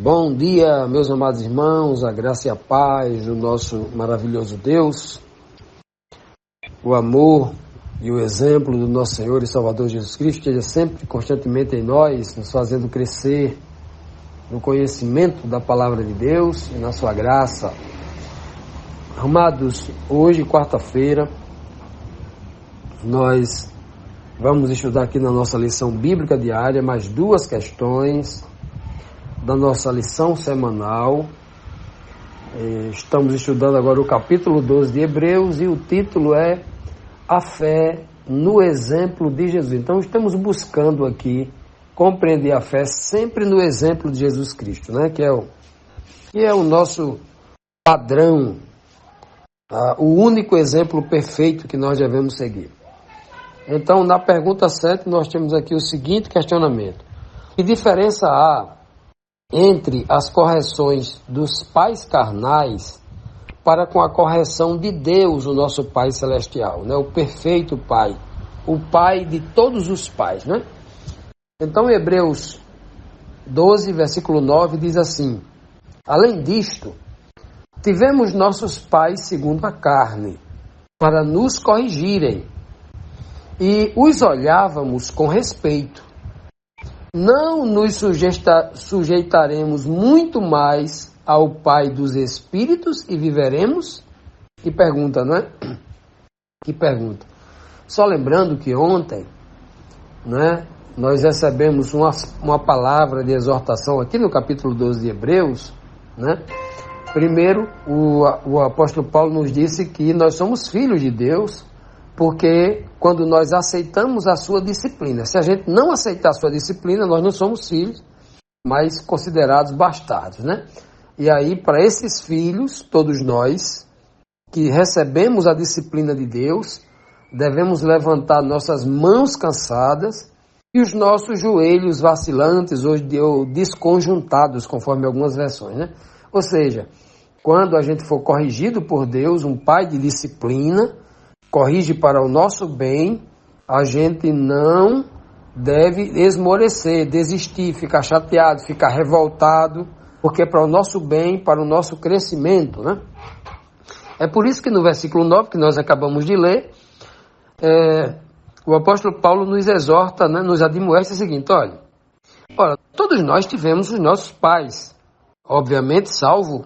Bom dia, meus amados irmãos, a graça e a paz do nosso maravilhoso Deus, o amor e o exemplo do nosso Senhor e Salvador Jesus Cristo esteja sempre, constantemente em nós, nos fazendo crescer no conhecimento da palavra de Deus e na sua graça. Amados, hoje, quarta-feira, nós vamos estudar aqui na nossa lição bíblica diária mais duas questões da nossa lição semanal. Estamos estudando agora o capítulo 12 de Hebreus e o título é A Fé no Exemplo de Jesus. Então estamos buscando aqui compreender a fé sempre no exemplo de Jesus Cristo, né? que é o nosso padrão, o único exemplo perfeito que nós devemos seguir. Então, na pergunta 7, nós temos aqui o seguinte questionamento: que diferença há entre as correções dos pais carnais para com a correção de Deus, o nosso Pai Celestial, né? O perfeito Pai, o Pai de todos os pais, né? Então, Hebreus 12, versículo 9, diz assim: além disto, tivemos nossos pais segundo a carne, para nos corrigirem, e os olhávamos com respeito. Não nos sujeitaremos muito mais ao Pai dos Espíritos e viveremos? Que pergunta, não é? Que pergunta. Só lembrando que ontem, né, nós recebemos uma palavra de exortação aqui no capítulo 12 de Hebreus, né? Primeiro, o apóstolo Paulo nos disse que nós somos filhos de Deus, porque quando nós aceitamos a sua disciplina, se a gente não aceitar a sua disciplina, nós não somos filhos, mas considerados bastardos, né? E aí, para esses filhos, todos nós, que recebemos a disciplina de Deus, devemos levantar nossas mãos cansadas e os nossos joelhos vacilantes ou desconjuntados, conforme algumas versões, né? Ou seja, quando a gente for corrigido por Deus, um pai de disciplina, corrige para o nosso bem, a gente não deve esmorecer, desistir, ficar chateado, ficar revoltado, porque é para o nosso bem, para o nosso crescimento, né? É por isso que no versículo 9, que nós acabamos de ler, o apóstolo Paulo nos exorta, né, nos admoesta o seguinte: olha, todos nós tivemos os nossos pais, obviamente, salvo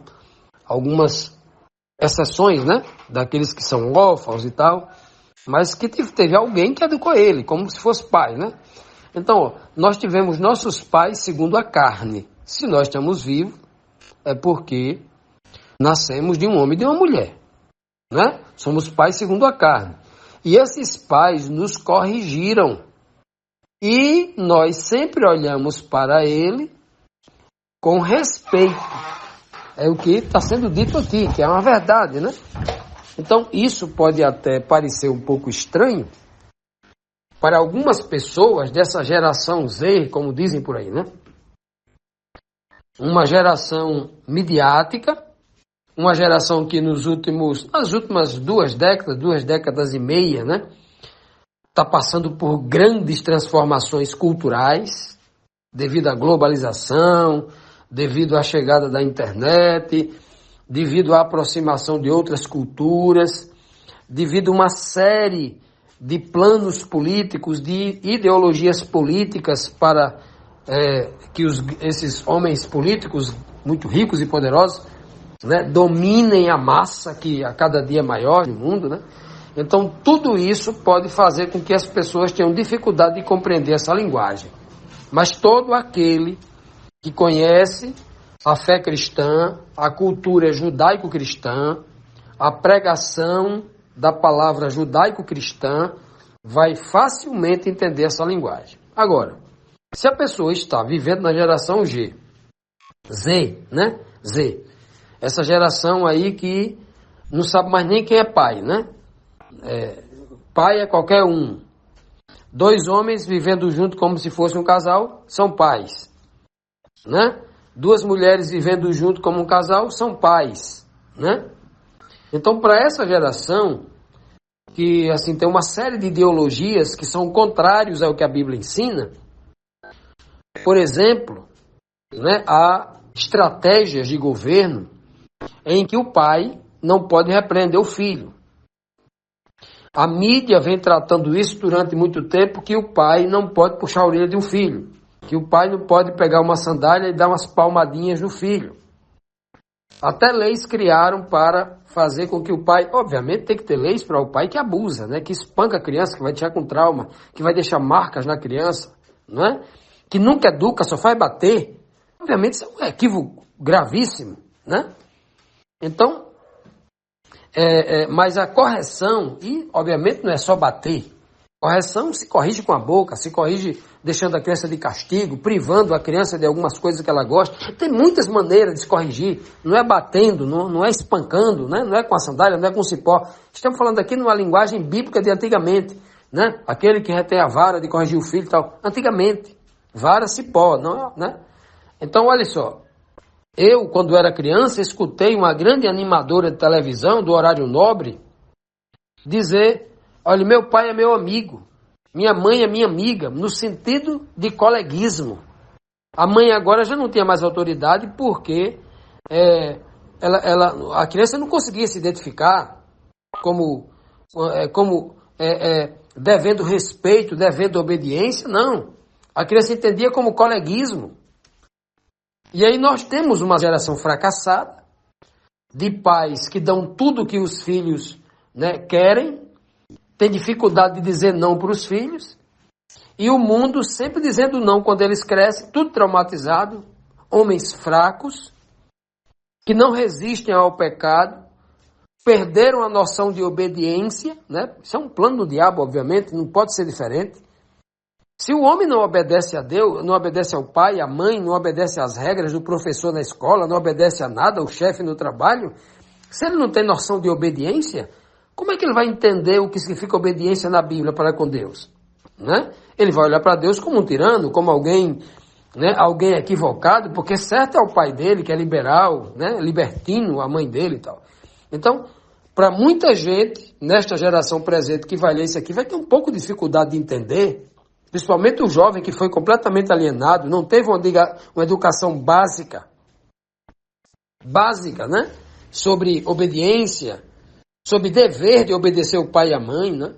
algumas exceções, né, daqueles que são órfãos e tal, mas que teve alguém que educou ele, como se fosse pai, né? Então, nós tivemos nossos pais segundo a carne. Se nós estamos vivos, é porque nascemos de um homem e de uma mulher, né? Somos pais segundo a carne. E esses pais nos corrigiram. E nós sempre olhamos para ele com respeito. É o que está sendo dito aqui, que é uma verdade, né? Então, isso pode até parecer um pouco estranho para algumas pessoas dessa geração Z, como dizem por aí, né? Uma geração midiática, uma geração que nas últimas duas décadas e meia, né? Está passando por grandes transformações culturais, devido à globalização, devido à chegada da internet, devido à aproximação de outras culturas. devido a uma série de planos políticos, de ideologias políticas para que esses homens políticos muito ricos e poderosos, né, dominem a massa que a cada dia é maior no mundo, né? Então tudo isso pode fazer com que as pessoas tenham dificuldade de compreender essa linguagem. Mas todo aquele que conhece a fé cristã, a cultura judaico-cristã, a pregação da palavra judaico-cristã, vai facilmente entender essa linguagem. Agora, se a pessoa está vivendo na geração Z, né? Z. Essa geração aí que não sabe mais nem quem é pai, né? Pai é qualquer um. Dois homens vivendo junto como se fosse um casal, são pais, né? Duas mulheres vivendo junto como um casal, são pais, né? Então, para essa geração, que assim tem uma série de ideologias que são contrários ao que a Bíblia ensina, por exemplo, né, há estratégias de governo em que o pai não pode repreender o filho. A mídia vem tratando isso durante muito tempo, que o pai não pode puxar a orelha de um filho, que o pai não pode pegar uma sandália e dar umas palmadinhas no filho. Até leis criaram para fazer com que o pai, obviamente tem que ter leis para o pai que abusa, né? Que espanca a criança, que vai deixar com trauma, que vai deixar marcas na criança, não é? Que nunca educa, só faz bater. Obviamente isso é um equívoco gravíssimo, né? Então, mas a correção, e obviamente não é só bater, correção se corrige com a boca, se corrige deixando a criança de castigo, privando a criança de algumas coisas que ela gosta. Tem muitas maneiras de se corrigir, não é batendo, não é espancando, né? Não é com a sandália, não é com o cipó. Estamos falando aqui numa linguagem bíblica de antigamente, né? Aquele que retém a vara de corrigir o filho e tal. Antigamente, vara, cipó, não, né? Então, olha só, eu, quando era criança, escutei uma grande animadora de televisão do horário nobre dizer: olha, meu pai é meu amigo, minha mãe é minha amiga, no sentido de coleguismo. A mãe agora já não tinha mais autoridade porque a criança não conseguia se identificar como devendo respeito, devendo obediência, não. A criança entendia como coleguismo. E aí nós temos uma geração fracassada de pais que dão tudo que os filhos, né, querem, tem dificuldade de dizer não para os filhos, e o mundo sempre dizendo não quando eles crescem, tudo traumatizado, homens fracos, que não resistem ao pecado, perderam a noção de obediência, né? Isso é um plano do diabo, obviamente, não pode ser diferente. Se o homem não obedece a Deus, não obedece ao pai, à mãe, não obedece às regras do professor na escola, não obedece a nada, ao chefe no trabalho, se ele não tem noção de obediência, como é que ele vai entender o que significa obediência na Bíblia para com Deus? Né? Ele vai olhar para Deus como um tirano, como alguém, né, alguém equivocado, porque certo é o pai dele, que é liberal, né, libertino, a mãe dele e tal. Então, para muita gente, nesta geração presente que vai ler isso aqui, vai ter um pouco de dificuldade de entender, principalmente o jovem que foi completamente alienado, não teve uma educação básica, né, sobre obediência, sobre dever de obedecer o pai e a mãe, né?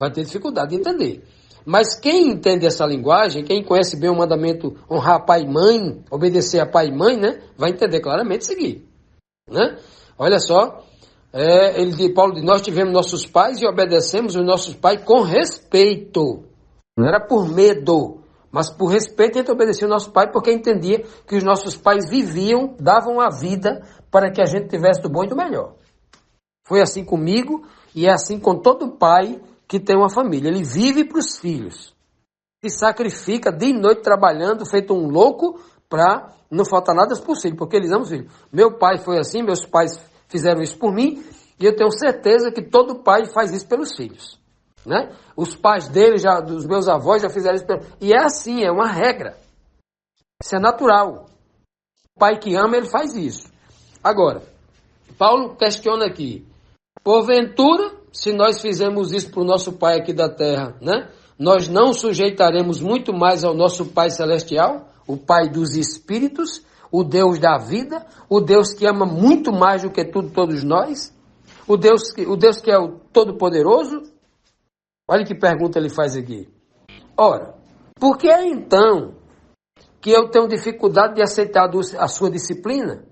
Vai ter dificuldade de entender. Mas quem entende essa linguagem, quem conhece bem o mandamento honrar pai e mãe, obedecer a pai e mãe, né? Vai entender claramente seguir, né? Olha só, Paulo diz: nós tivemos nossos pais e obedecemos os nossos pais com respeito. Não era por medo, mas por respeito a gente obedecia o nosso pai, porque entendia que os nossos pais viviam, davam a vida para que a gente tivesse do bom e do melhor. Foi assim comigo e é assim com todo pai que tem uma família. Ele vive para os filhos. Se sacrifica dia e noite trabalhando, feito um louco, para não faltar nada para os filhos, porque eles amam os filhos. Meu pai foi assim, meus pais fizeram isso por mim, e eu tenho certeza que todo pai faz isso pelos filhos. Né? Os pais dele, dos meus avós, já fizeram isso pelos filhos. E é assim, é uma regra. Isso é natural. O pai que ama, ele faz isso. Agora, Paulo questiona aqui: porventura, se nós fizermos isso para o nosso Pai aqui da terra, né, nós não sujeitaremos muito mais ao nosso Pai celestial, o Pai dos Espíritos, o Deus da vida, o Deus que ama muito mais do que tudo, todos nós, O Deus que é o Todo-Poderoso? Olha que pergunta ele faz aqui. Ora, por que então que eu tenho dificuldade de aceitar a sua disciplina?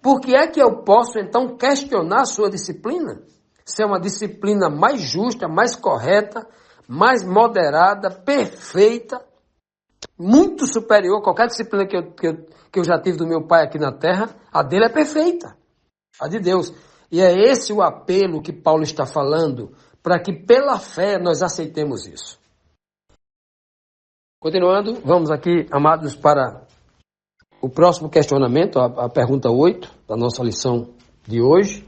Por que é que eu posso então questionar a sua disciplina? Se é uma disciplina mais justa, mais correta, mais moderada, perfeita, muito superior a qualquer disciplina que eu já tive do meu pai aqui na terra, a dele é perfeita, a de Deus. E é esse o apelo que Paulo está falando, para que pela fé nós aceitemos isso. Continuando, vamos aqui, amados, para o próximo questionamento, a pergunta 8 da nossa lição de hoje,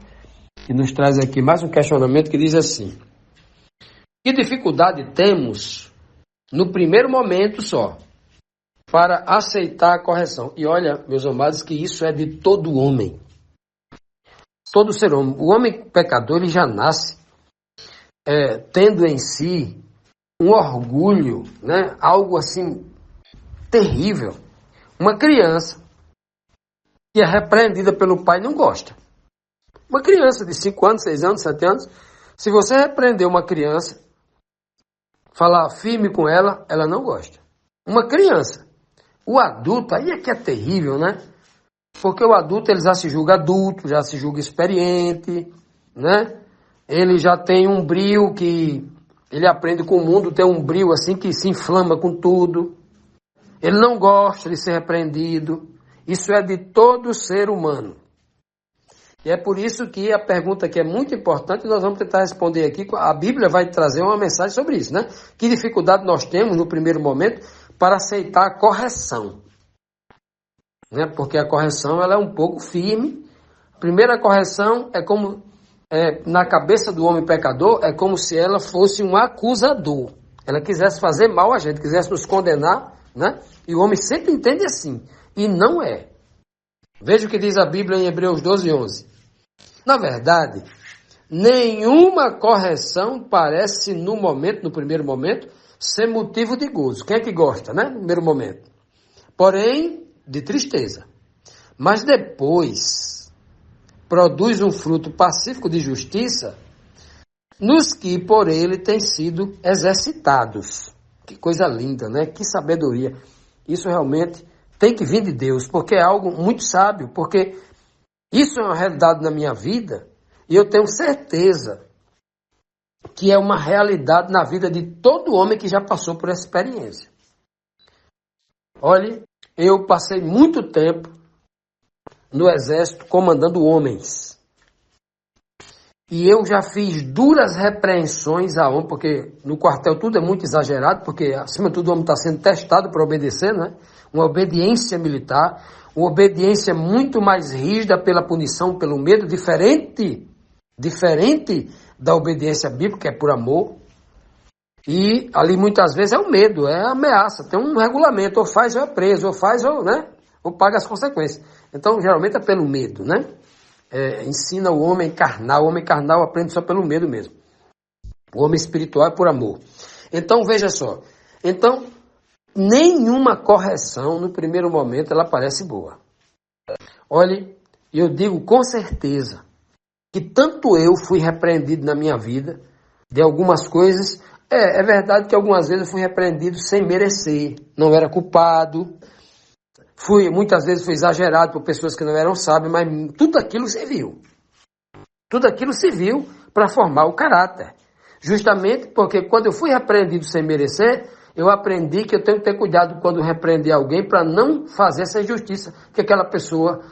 que nos traz aqui mais um questionamento que diz assim: que dificuldade temos no primeiro momento só para aceitar a correção? E olha, meus amados, que isso é de todo homem. Todo ser humano. O homem pecador, ele já nasce tendo em si um orgulho, né? Algo assim terrível. Uma criança que é repreendida pelo pai não gosta. Uma criança de 5 anos, 6 anos, 7 anos, se você repreender uma criança, falar firme com ela, ela não gosta. Uma criança. O adulto, aí é que é terrível, né? Porque o adulto, ele já se julga adulto, já se julga experiente, né? Ele já tem um brio que ele aprende com o mundo, tem um brio assim que se inflama com tudo. Ele não gosta de ser repreendido. Isso é de todo ser humano. E é por isso que a pergunta que é muito importante, nós vamos tentar responder aqui. A Bíblia vai trazer uma mensagem sobre isso, né? Que dificuldade nós temos no primeiro momento para aceitar a correção. Né? Porque a correção ela é um pouco firme. A primeira correção é como, na cabeça do homem pecador, é como se ela fosse um acusador. Ela quisesse fazer mal a gente, quisesse nos condenar, né? E o homem sempre entende assim. E não é. Veja o que diz a Bíblia em Hebreus 12:11. Na verdade, nenhuma correção parece no primeiro momento, ser motivo de gozo. Quem é que gosta, né? No primeiro momento. Porém, de tristeza. Mas depois, produz um fruto pacífico de justiça nos que por ele têm sido exercitados. Que coisa linda, né? Que sabedoria. Isso realmente tem que vir de Deus, porque é algo muito sábio, porque isso é uma realidade na minha vida e eu tenho certeza que é uma realidade na vida de todo homem que já passou por essa experiência. Olhe, eu passei muito tempo no exército comandando homens. E eu já fiz duras repreensões a homem, porque no quartel tudo é muito exagerado, porque acima de tudo o homem está sendo testado para obedecer, né? Uma obediência militar, uma obediência muito mais rígida pela punição, pelo medo, diferente da obediência bíblica, que é por amor. E ali muitas vezes é o medo, é a ameaça, tem um regulamento, ou faz ou é preso, ou faz ou, né, ou paga as consequências. Então geralmente é pelo medo, né? Ensina o homem carnal aprende só pelo medo mesmo. O homem espiritual é por amor. Então veja só, nenhuma correção no primeiro momento ela parece boa. Olhe, eu digo com certeza que tanto eu fui repreendido na minha vida de algumas coisas. É verdade que algumas vezes eu fui repreendido sem merecer, não era culpado. Muitas vezes fui exagerado por pessoas que não eram sábias, mas tudo aquilo serviu. Tudo aquilo serviu para formar o caráter. Justamente porque quando eu fui repreendido sem merecer, eu aprendi que eu tenho que ter cuidado quando repreender alguém para não fazer essa injustiça, que aquela pessoa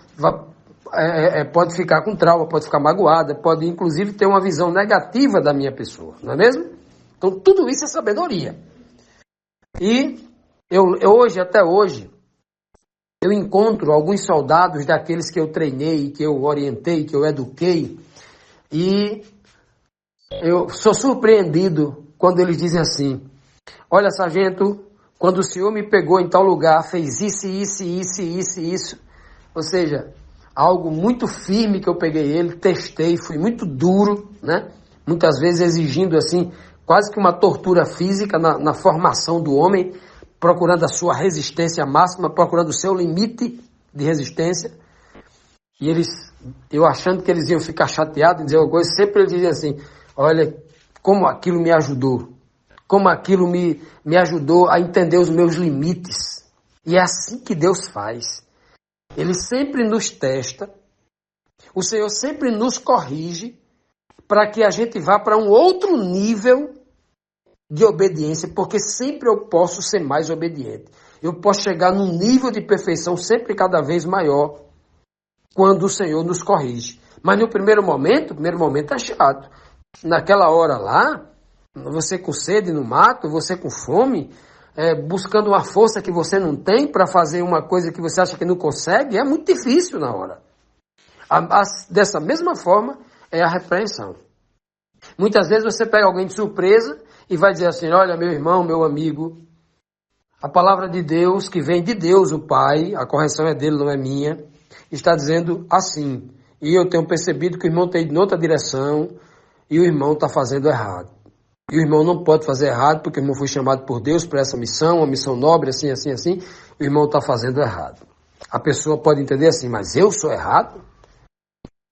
pode ficar com trauma, pode ficar magoada, pode inclusive ter uma visão negativa da minha pessoa, não é mesmo? Então tudo isso é sabedoria. E até hoje, eu encontro alguns soldados daqueles que eu treinei, que eu orientei, que eu eduquei, e eu sou surpreendido quando eles dizem assim: olha, sargento, quando o senhor me pegou em tal lugar, fez isso. Ou seja, algo muito firme que eu peguei ele, testei, fui muito duro, né? Muitas vezes exigindo assim, quase que uma tortura física na formação do homem, procurando a sua resistência máxima, procurando o seu limite de resistência. E eu achando que eles iam ficar chateados em dizer alguma coisa, sempre eles diziam assim, olha, como aquilo me ajudou. Como aquilo me ajudou a entender os meus limites. E é assim que Deus faz. Ele sempre nos testa, o Senhor sempre nos corrige, para que a gente vá para um outro nível de obediência, porque sempre eu posso ser mais obediente. Eu posso chegar num nível de perfeição sempre cada vez maior, quando o Senhor nos corrige. Mas no primeiro momento é chato. Naquela hora lá, você com sede no mato, você com fome, buscando uma força que você não tem para fazer uma coisa que você acha que não consegue, é muito difícil na hora. Dessa mesma forma é a repreensão. Muitas vezes você pega alguém de surpresa e vai dizer assim, olha, meu irmão, meu amigo, a palavra de Deus, que vem de Deus, o Pai, a correção é dele, não é minha, está dizendo assim, e eu tenho percebido que o irmão tem ido em outra direção e o irmão está fazendo errado. E o irmão não pode fazer errado porque o irmão foi chamado por Deus para essa missão, uma missão nobre, assim, assim, assim, o irmão está fazendo errado. A pessoa pode entender assim, mas eu sou errado?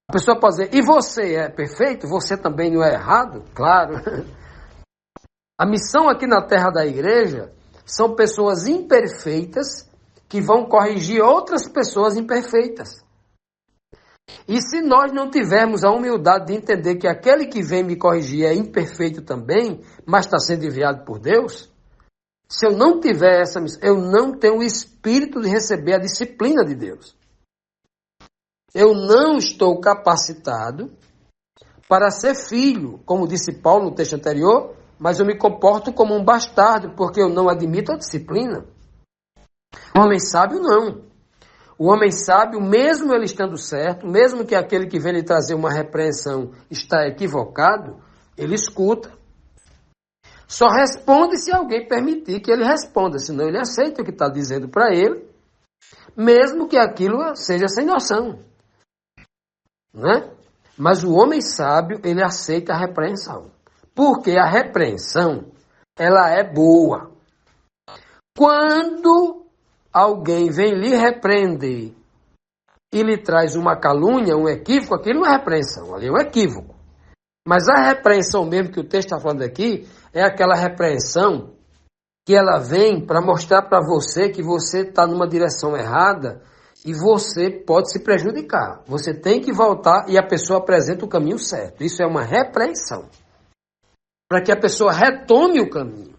A pessoa pode dizer, e você é perfeito? Você também não é errado? Claro. A missão aqui na terra da igreja são pessoas imperfeitas que vão corrigir outras pessoas imperfeitas. E se nós não tivermos a humildade de entender que aquele que vem me corrigir é imperfeito também, mas está sendo enviado por Deus, se eu não tiver essa missão, eu não tenho o espírito de receber a disciplina de Deus. Eu não estou capacitado para ser filho, como disse Paulo no texto anterior, mas eu me comporto como um bastardo, porque eu não admito a disciplina. O homem sábio não. O homem sábio, mesmo ele estando certo, mesmo que aquele que vem lhe trazer uma repreensão está equivocado, ele escuta. Só responde se alguém permitir que ele responda, senão ele aceita o que está dizendo para ele, mesmo que aquilo seja sem noção. Né? Mas o homem sábio, ele aceita a repreensão. Porque a repreensão, ela é boa. Quando alguém vem lhe repreender e lhe traz uma calúnia, um equívoco, aquilo não é repreensão, ali é um equívoco. Mas a repreensão mesmo que o texto está falando aqui, é aquela repreensão que ela vem para mostrar para você que você está numa direção errada e você pode se prejudicar. Você tem que voltar e a pessoa apresenta o caminho certo. Isso é uma repreensão. Para que a pessoa retome o caminho.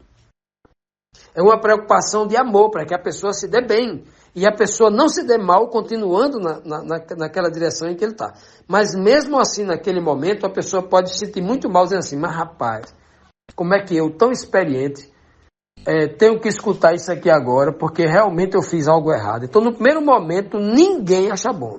É uma preocupação de amor, para que a pessoa se dê bem. E a pessoa não se dê mal continuando naquela direção em que ele está. Mas mesmo assim, naquele momento, a pessoa pode se sentir muito mal, dizendo assim, mas rapaz, como é que eu, tão experiente, tenho que escutar isso aqui agora, porque realmente eu fiz algo errado. Então, no primeiro momento, ninguém acha bom.